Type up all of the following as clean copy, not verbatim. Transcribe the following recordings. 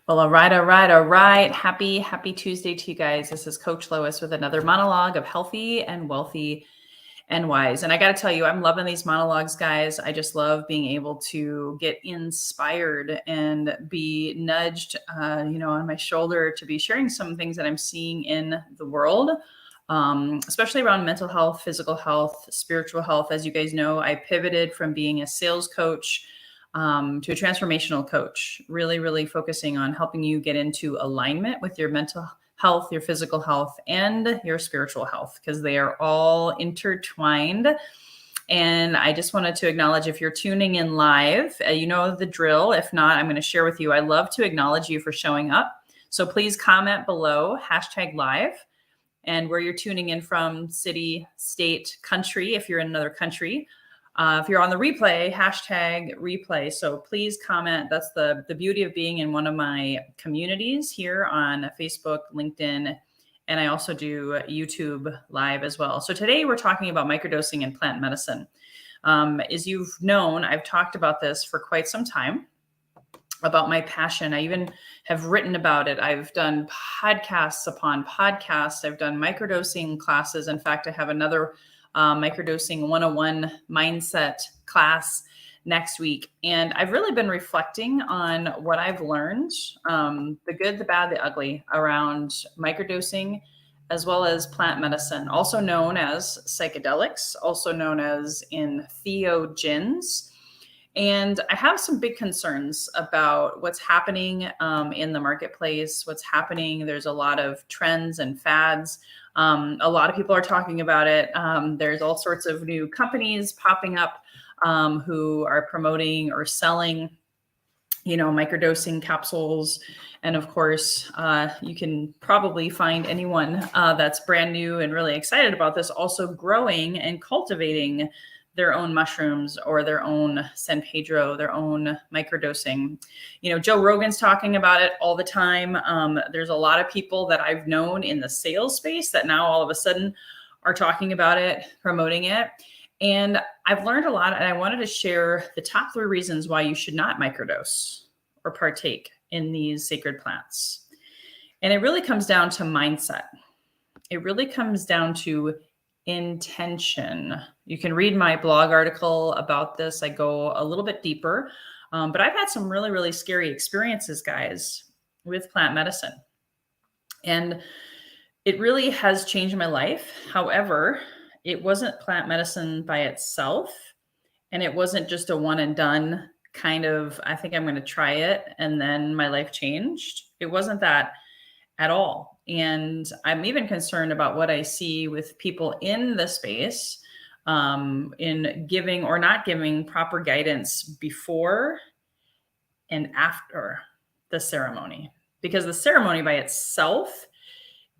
Well, all right, all right, all right. Happy Tuesday to you guys. This is Coach Lois with another monologue of healthy and wealthy and wise. And I got to tell you, I'm loving these monologues, guys. I just love being able to get inspired and be nudged, on my shoulder to be sharing some things that I'm seeing in the world. Especially around mental health, physical health, spiritual health. As you guys know, I pivoted from being a sales coach to a transformational coach, really, really focusing on helping you get into alignment with your mental health, your physical health, and your spiritual health, because they are all intertwined. And I just wanted to acknowledge, if you're tuning in live, you know the drill. If not, I'm going to share with you. I love to acknowledge you for showing up. So please comment below, #live, and where you're tuning in from, city, state, country, if you're in another country. If you're on the replay, #replay. So please comment. That's the beauty of being in one of my communities here on Facebook, LinkedIn, and I also do YouTube live as well. So today we're talking about microdosing and plant medicine. As you've known, I've talked about this for quite some time, about my passion. I even have written about it. I've done podcasts upon podcasts. I've done microdosing classes. In fact, I have another microdosing 101 mindset class next week. And I've really been reflecting on what I've learned, the good, the bad, the ugly around microdosing, as well as plant medicine, also known as psychedelics, also known as entheogens. And I have some big concerns about what's happening in the marketplace, what's happening. There's a lot of trends and fads. A lot of people are talking about it. There's all sorts of new companies popping up who are promoting or selling, microdosing capsules. And of course, you can probably find anyone that's brand new and really excited about this also growing and cultivating their own mushrooms or their own San Pedro, their own microdosing. Joe Rogan's talking about it all the time. There's a lot of people that I've known in the sales space that now all of a sudden are talking about it, promoting it. And I've learned a lot, and I wanted to share the top 3 reasons why you should not microdose or partake in these sacred plants. And it really comes down to mindset. It really comes down to intention. You can read my blog article about this. I go a little bit deeper, but I've had some really, really scary experiences, guys, with plant medicine. And it really has changed my life. However, it wasn't plant medicine by itself. And it wasn't just a one and done kind of, I think I'm going to try it, and then my life changed. It wasn't that at all. And I'm even concerned about what I see with people in the space in giving or not giving proper guidance before and after the ceremony. Because the ceremony by itself,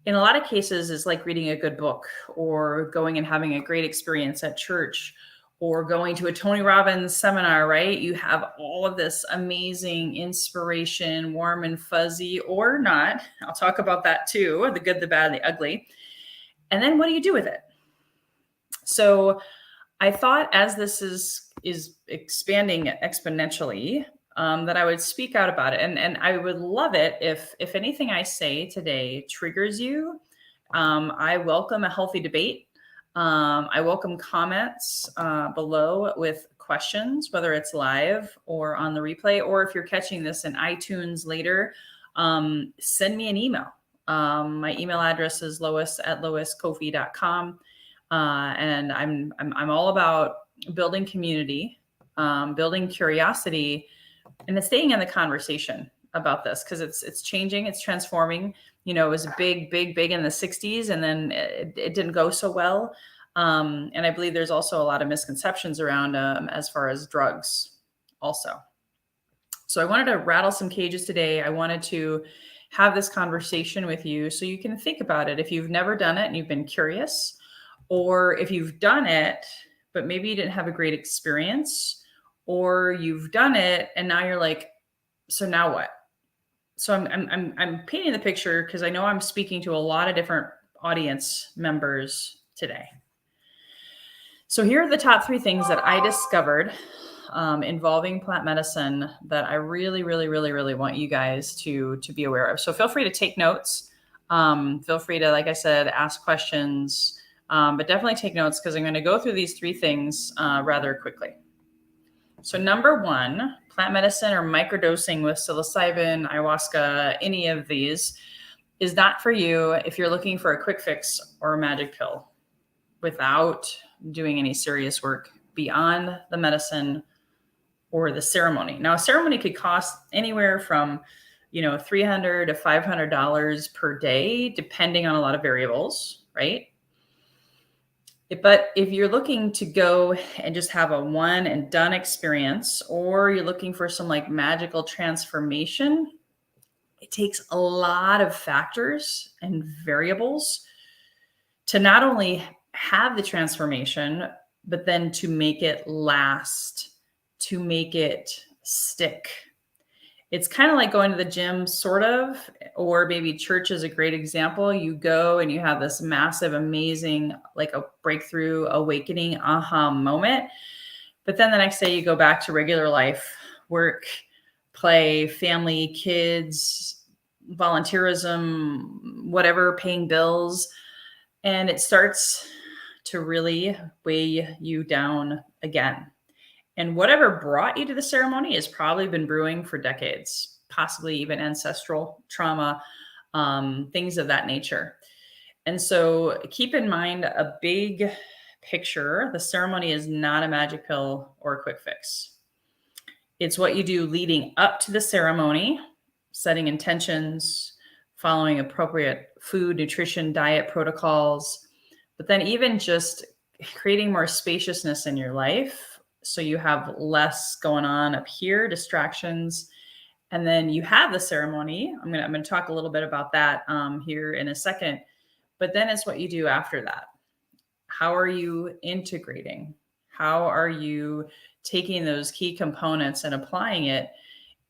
in a lot of cases, is like reading a good book or going and having a great experience at church or going to a Tony Robbins seminar, right? You have all of this amazing inspiration, warm and fuzzy, or not. I'll talk about that too, the good, the bad, the ugly. And then what do you do with it? So I thought, as this is expanding exponentially, that I would speak out about it. And I would love it if anything I say today triggers you. I welcome a healthy debate. I welcome comments below with questions, whether it's live or on the replay, or if you're catching this in iTunes later, send me an email. My email address is lois@loiscoffee.com. And I'm all about building community, building curiosity, and then staying in the conversation about this, because it's changing, it's transforming. It was big in the 60s, and then it didn't go so well. And I believe there's also a lot of misconceptions around as far as drugs also. So I wanted to rattle some cages today. I wanted to have this conversation with you so you can think about it. If you've never done it and you've been curious, or if you've done it, but maybe you didn't have a great experience, or you've done it and now you're like, so now what? So I'm painting the picture because I know I'm speaking to a lot of different audience members today. So here are the top 3 things that I discovered involving plant medicine that I really, really, really, really want you guys to be aware of. So feel free to take notes. Feel free to, like I said, ask questions, but definitely take notes because I'm going to go through these 3 things rather quickly. So number 1, plant medicine or microdosing with psilocybin, ayahuasca, any of these is not for you if you're looking for a quick fix or a magic pill without doing any serious work beyond the medicine or the ceremony. Now, a ceremony could cost anywhere from, $300 to $500 per day, depending on a lot of variables, right? But if you're looking to go and just have a one and done experience, or you're looking for some like magical transformation, it takes a lot of factors and variables to not only have the transformation, but then to make it last, to make it stick. It's kind of like going to the gym, sort of, or maybe church is a great example. You go and you have this massive, amazing, like a breakthrough, awakening, aha moment. But then the next day you go back to regular life, work, play, family, kids, volunteerism, whatever, paying bills. And it starts to really weigh you down again. And whatever brought you to the ceremony has probably been brewing for decades, possibly even ancestral trauma, things of that nature. And so keep in mind a big picture. The ceremony is not a magic pill or a quick fix. It's what you do leading up to the ceremony, setting intentions, following appropriate food, nutrition, diet protocols, but then even just creating more spaciousness in your life. So you have less going on up here, distractions, and then you have the ceremony. I'm going to talk a little bit about that here in a second, but then it's what you do after that. How are you integrating? How are you taking those key components and applying it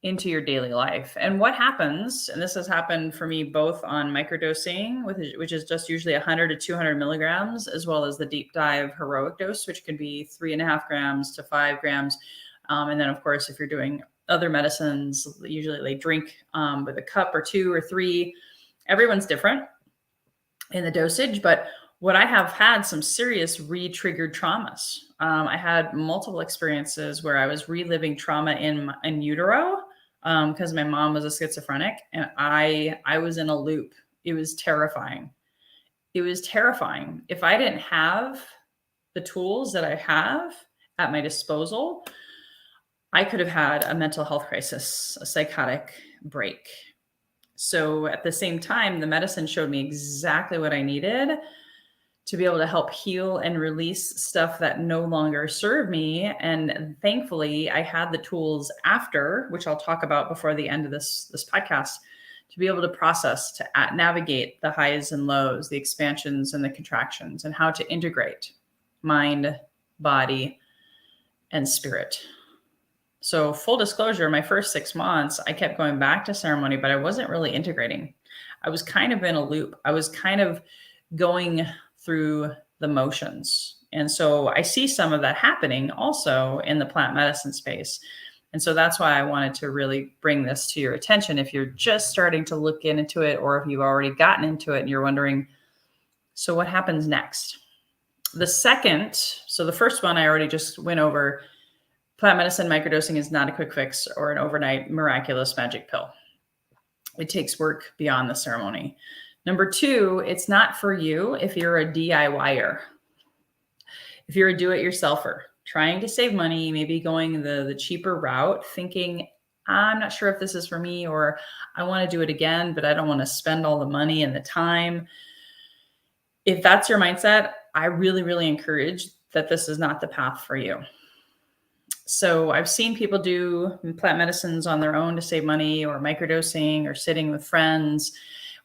into your daily life? And what happens, and this has happened for me both on microdosing, which is just usually 100 to 200 milligrams, as well as the deep dive heroic dose, which can be 3.5 grams to 5 grams. And then, of course, if you're doing other medicines, usually they drink with a cup or 2 or 3. Everyone's different in the dosage, but what I have had some serious retriggered traumas. I had multiple experiences where I was reliving trauma in utero, because my mom was a schizophrenic and I was in a loop. It was terrifying. It was terrifying. If I didn't have the tools that I have at my disposal, I could have had a mental health crisis, a psychotic break. So at the same time, the medicine showed me exactly what I needed to be able to help heal and release stuff that no longer served me. And thankfully, I had the tools after, which I'll talk about before the end of this podcast, to be able to process, to navigate the highs and lows, the expansions and the contractions, and how to integrate mind, body, and spirit. So full disclosure, my first 6 months, I kept going back to ceremony, but I wasn't really integrating. I was kind of in a loop. I was kind of going through the motions. And so I see some of that happening also in the plant medicine space. And so that's why I wanted to really bring this to your attention. If you're just starting to look into it, or if you've already gotten into it and you're wondering, so what happens next? The first one I already just went over. Plant medicine microdosing is not a quick fix or an overnight miraculous magic pill. It takes work beyond the ceremony. Number 2, it's not for you if you're a DIYer. If you're a do-it-yourselfer, trying to save money, maybe going the cheaper route, thinking, I'm not sure if this is for me, or I want to do it again, but I don't want to spend all the money and the time. If that's your mindset, I really, really encourage that this is not the path for you. So I've seen people do plant medicines on their own to save money, or microdosing, or sitting with friends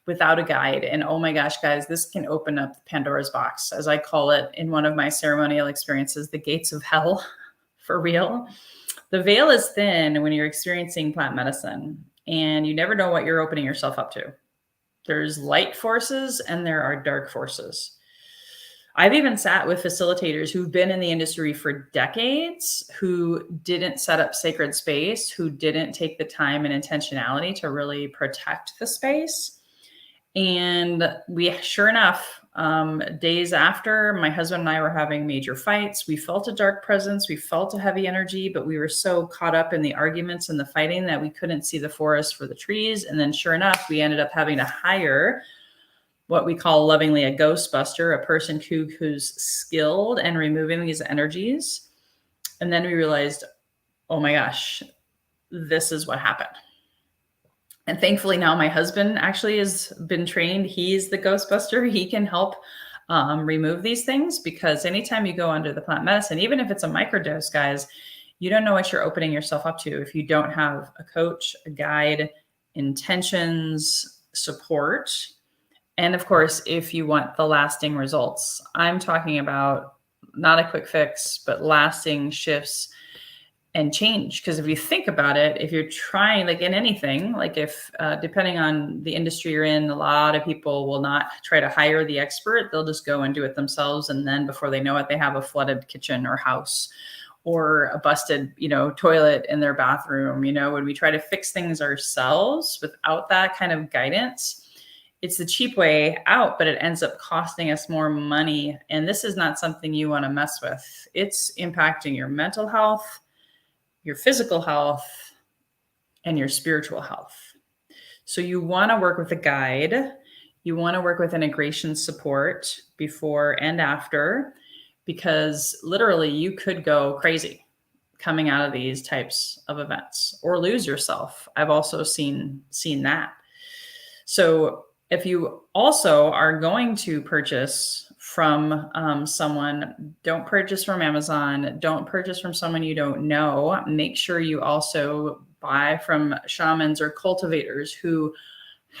without a guide. And oh my gosh, guys, this can open up Pandora's box, as I call it in one of my ceremonial experiences, the gates of hell, for real. The veil is thin when you're experiencing plant medicine, and you never know what you're opening yourself up to. There's light forces and there are dark forces. I've even sat with facilitators who've been in the industry for decades, who didn't set up sacred space, who didn't take the time and intentionality to really protect the space. And we, sure enough, days after, my husband and I were having major fights. We felt a dark presence. We felt a heavy energy, but we were so caught up in the arguments and the fighting that we couldn't see the forest for the trees. And then sure enough, we ended up having to hire what we call lovingly a Ghostbuster, a person who's skilled in removing these energies. And then we realized, oh my gosh, this is what happened. And thankfully now my husband actually has been trained. He's the Ghostbuster. He can help remove these things, because anytime you go under the plant medicine, even if it's a microdose, guys, you don't know what you're opening yourself up to if you don't have a coach, a guide, intentions, support. And of course, if you want the lasting results, I'm talking about not a quick fix, but lasting shifts and change. Because if you think about it, if you're trying, like in anything, like if, depending on the industry you're in, a lot of people will not try to hire the expert. They'll just go and do it themselves. And then before they know it, they have a flooded kitchen or house, or a busted, toilet in their bathroom. When we try to fix things ourselves without that kind of guidance, it's the cheap way out, but it ends up costing us more money. And this is not something you want to mess with. It's impacting your mental health, your physical health, and your spiritual health. So you want to work with a guide. You want to work with integration support before and after, because literally you could go crazy coming out of these types of events or lose yourself. I've also seen that. So if you also are going to purchase from someone, don't purchase from Amazon. Don't purchase from someone you don't know. Make sure you also buy from shamans or cultivators who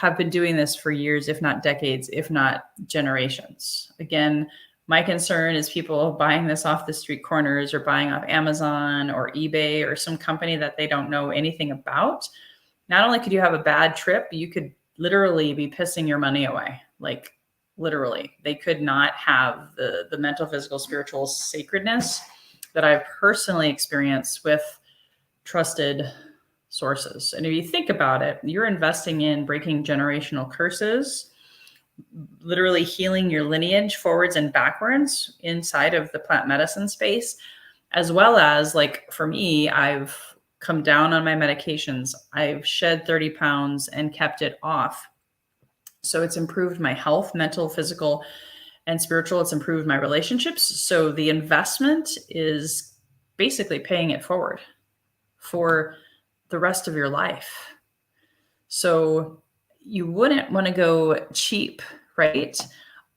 have been doing this for years, if not decades, if not generations. Again, my concern is people buying this off the street corners or buying off Amazon or eBay or some company that they don't know anything about. Not only could you have a bad trip, you could literally be pissing your money away. Like literally, they could not have the mental, physical, spiritual sacredness that I've personally experienced with trusted sources. And if you think about it, you're investing in breaking generational curses, literally healing your lineage forwards and backwards inside of the plant medicine space, as well as, like for me, I've come down on my medications. I've shed 30 pounds and kept it off. So it's improved my health, mental, physical, and spiritual. It's improved my relationships. So the investment is basically paying it forward for the rest of your life. So you wouldn't want to go cheap, right?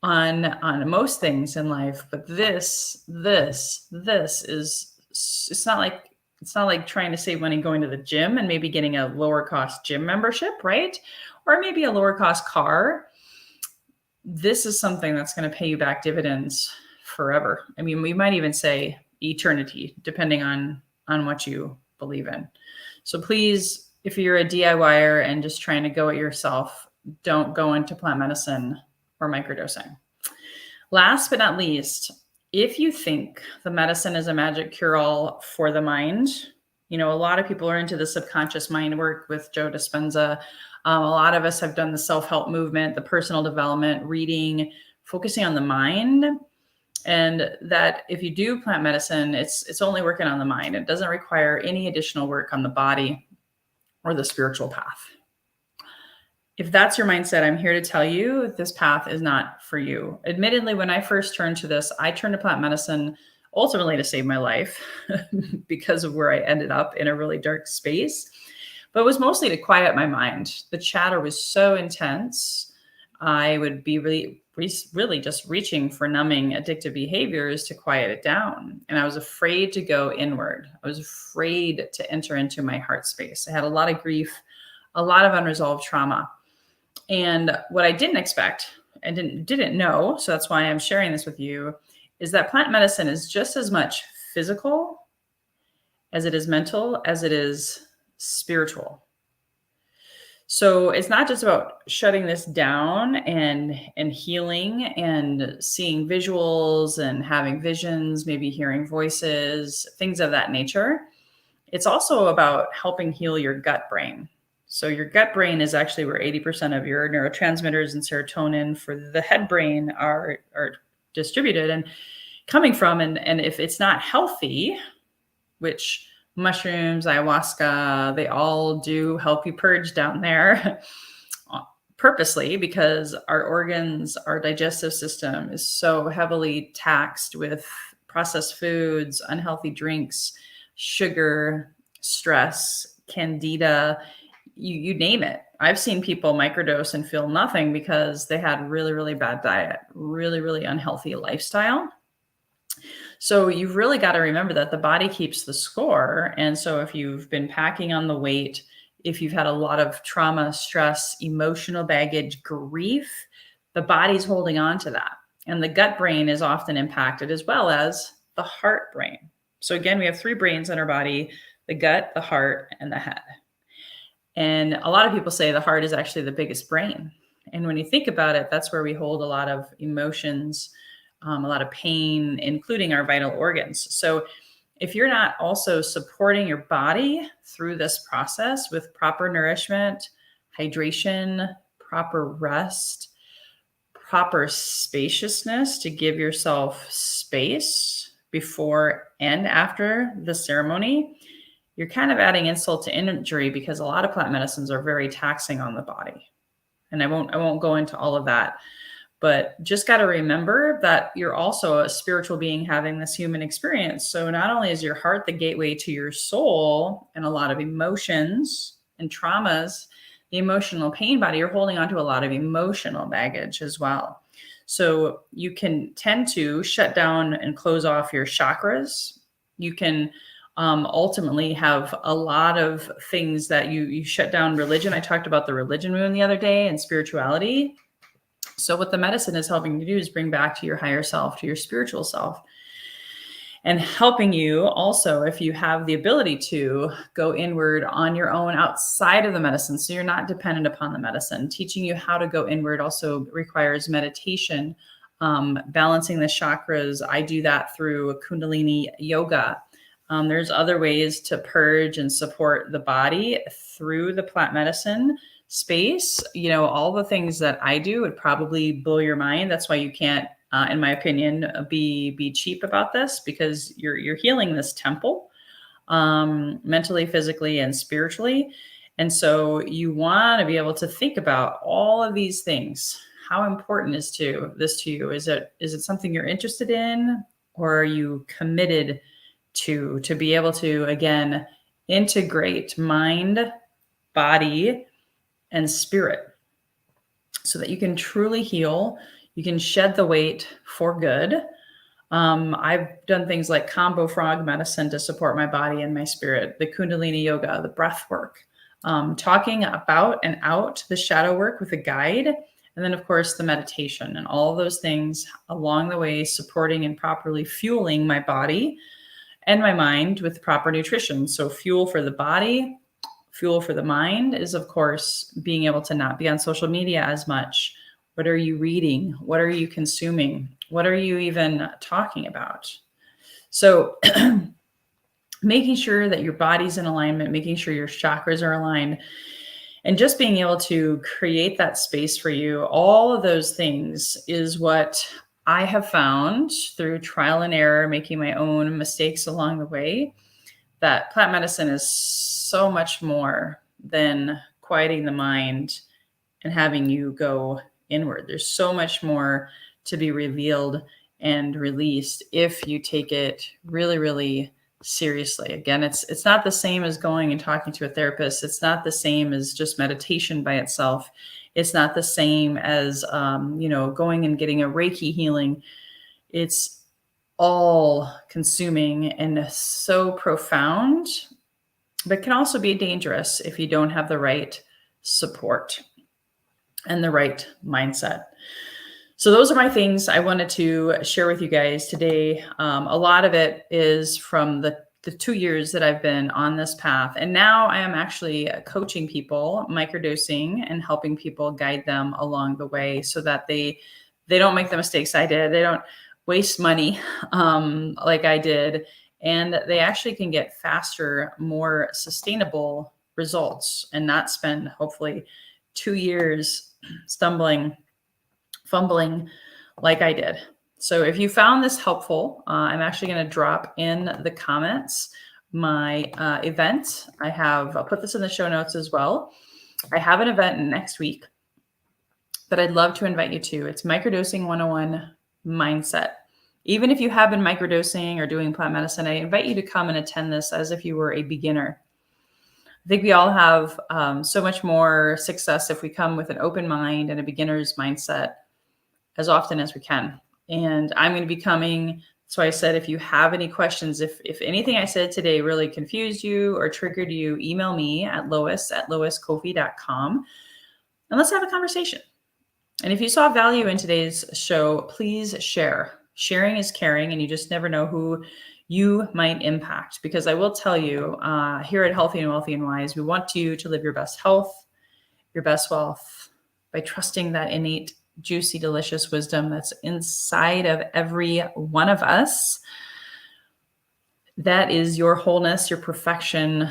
On most things in life, but this is, it's not like trying to save money going to the gym and maybe getting a lower cost gym membership, right? Or maybe a lower cost car. This is something that's going to pay you back dividends forever. I mean, we might even say eternity, depending on what you believe in. So please, if you're a DIYer and just trying to go it yourself, don't go into plant medicine or microdosing. Last but not least, if you think the medicine is a magic cure-all for the mind, a lot of people are into the subconscious mind work with Joe Dispenza. A lot of us have done the self-help movement, the personal development, reading, focusing on the mind. And that if you do plant medicine, it's only working on the mind. It doesn't require any additional work on the body or the spiritual path. If that's your mindset, I'm here to tell you this path is not for you. Admittedly, when I first turned to this, I turned to plant medicine ultimately to save my life because of where I ended up in a really dark space, but it was mostly to quiet my mind. The chatter was so intense. I would be really just reaching for numbing addictive behaviors to quiet it down. And I was afraid to go inward. I was afraid to enter into my heart space. I had a lot of grief, a lot of unresolved trauma. And what I didn't expect and didn't know, so that's why I'm sharing this with you, is that plant medicine is just as much physical as it is mental, as it is spiritual. So it's not just about shutting this down and healing and seeing visuals and having visions, maybe hearing voices, things of that nature. It's also about helping heal your gut brain. So your gut brain is actually where 80% of your neurotransmitters and serotonin for the head brain are distributed and coming from. And if it's not healthy, which mushrooms, ayahuasca, they all do help you purge down there purposely, because our organs, our digestive system is so heavily taxed with processed foods, unhealthy drinks, sugar, stress, candida, you name it. I've seen people microdose and feel nothing because they had really, really bad diet, really, really unhealthy lifestyle. So you've really got to remember that the body keeps the score. And so if you've been packing on the weight, if you've had a lot of trauma, stress, emotional baggage, grief, the body's holding on to that. And the gut brain is often impacted, as well as the heart brain. So again, we have 3 brains in our body: the gut, the heart, and the head. And a lot of people say the heart is actually the biggest brain. And when you think about it, that's where we hold a lot of emotions, a lot of pain, including our vital organs. So if you're not also supporting your body through this process with proper nourishment, hydration, proper rest, proper spaciousness to give yourself space before and after the ceremony, you're kind of adding insult to injury, because a lot of plant medicines are very taxing on the body. And I won't go into all of that. But just got to remember that you're also a spiritual being having this human experience. So not only is your heart the gateway to your soul and a lot of emotions and traumas, the emotional pain body, you're holding on to a lot of emotional baggage as well. So you can tend to shut down and close off your chakras. You can ultimately have a lot of things that you shut down. Religion. I talked about the religion moon the other day, and spirituality. So what the medicine is helping you do is bring back to your higher self, to your spiritual self, and helping you also, if you have the ability to, go inward on your own outside of the medicine. So you're not dependent upon the medicine. Teaching you how to go inward also requires meditation, balancing the chakras. I do that through Kundalini yoga. There's other ways to purge and support the body through the plant medicine space. All the things that I do would probably blow your mind. That's why you can't, in my opinion, be cheap about this, because you're healing this temple, mentally, physically, and spiritually. And so you want to be able to think about all of these things. How important is this to you? Is it something you're interested in, or are you committed to be able to, again, integrate mind, body, and spirit, so that you can truly heal, you can shed the weight for good. I've done things like combo frog medicine to support my body and my spirit, the Kundalini yoga, the breath work, talking about and out the shadow work with a guide, and then of course the meditation, and all of those things along the way, supporting and properly fueling my body and my mind with proper nutrition. So fuel for the body, fuel for the mind is, of course, being able to not be on social media as much. What are you reading? What are you consuming? What are you even talking about? So making sure that your body's in alignment, making sure your chakras are aligned, and just being able to create that space for you, all of those things is what I have found through trial and error, making my own mistakes along the way, that plant medicine is so much more than quieting the mind and having you go inward. There's so much more to be revealed and released if you take it really, really seriously. Again, it's not the same as going and talking to a therapist. It's not the same as just meditation by itself. It's not the same as, going and getting a Reiki healing. It's all consuming and so profound, but can also be dangerous if you don't have the right support and the right mindset. So those are my things I wanted to share with you guys today. A lot of it is from the the 2 years that I've been on this path. And now I am actually coaching people, microdosing, and helping people, guide them along the way so that they don't make the mistakes I did. They don't waste money like I did. And they actually can get faster, more sustainable results and not spend hopefully 2 years stumbling, fumbling like I did. So if you found this helpful, I'm actually going to drop in the comments my event. I'll put this in the show notes as well. I have an event next week that I'd love to invite you to. It's Microdosing 101 Mindset. Even if you have been microdosing or doing plant medicine, I invite you to come and attend this as if you were a beginner. I think we all have so much more success if we come with an open mind and a beginner's mindset as often as we can. And I'm going to be coming. So I said, if you have any questions, if anything I said today really confused you or triggered you, email me at lois@loiscoffee.com and let's have a conversation. And if you saw value in today's show, please share. Sharing is caring, and you just never know who you might impact. Because I will tell you, here at Healthy and Wealthy and Wise, we want you to live your best health, your best wealth, by trusting that innate, juicy, delicious wisdom that's inside of every one of us. That is your wholeness, your perfection,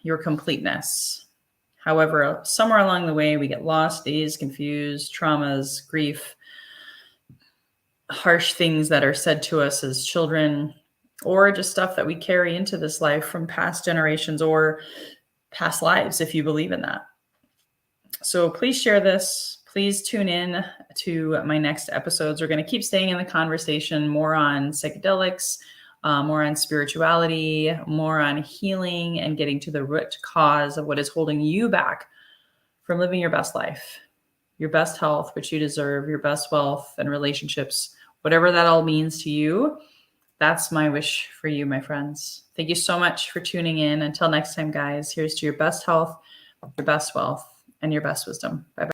your completeness. However, somewhere along the way, we get lost, dazed, confused, traumas, grief, harsh things that are said to us as children, or just stuff that we carry into this life from past generations or past lives, if you believe in that. So please share this. Please tune in to my next episodes. We're going to keep staying in the conversation, more on psychedelics, more on spirituality, more on healing and getting to the root cause of what is holding you back from living your best life, your best health, which you deserve, your best wealth and relationships, whatever that all means to you. That's my wish for you, my friends. Thank you so much for tuning in. Until next time, guys, here's to your best health, your best wealth, and your best wisdom. Bye-bye.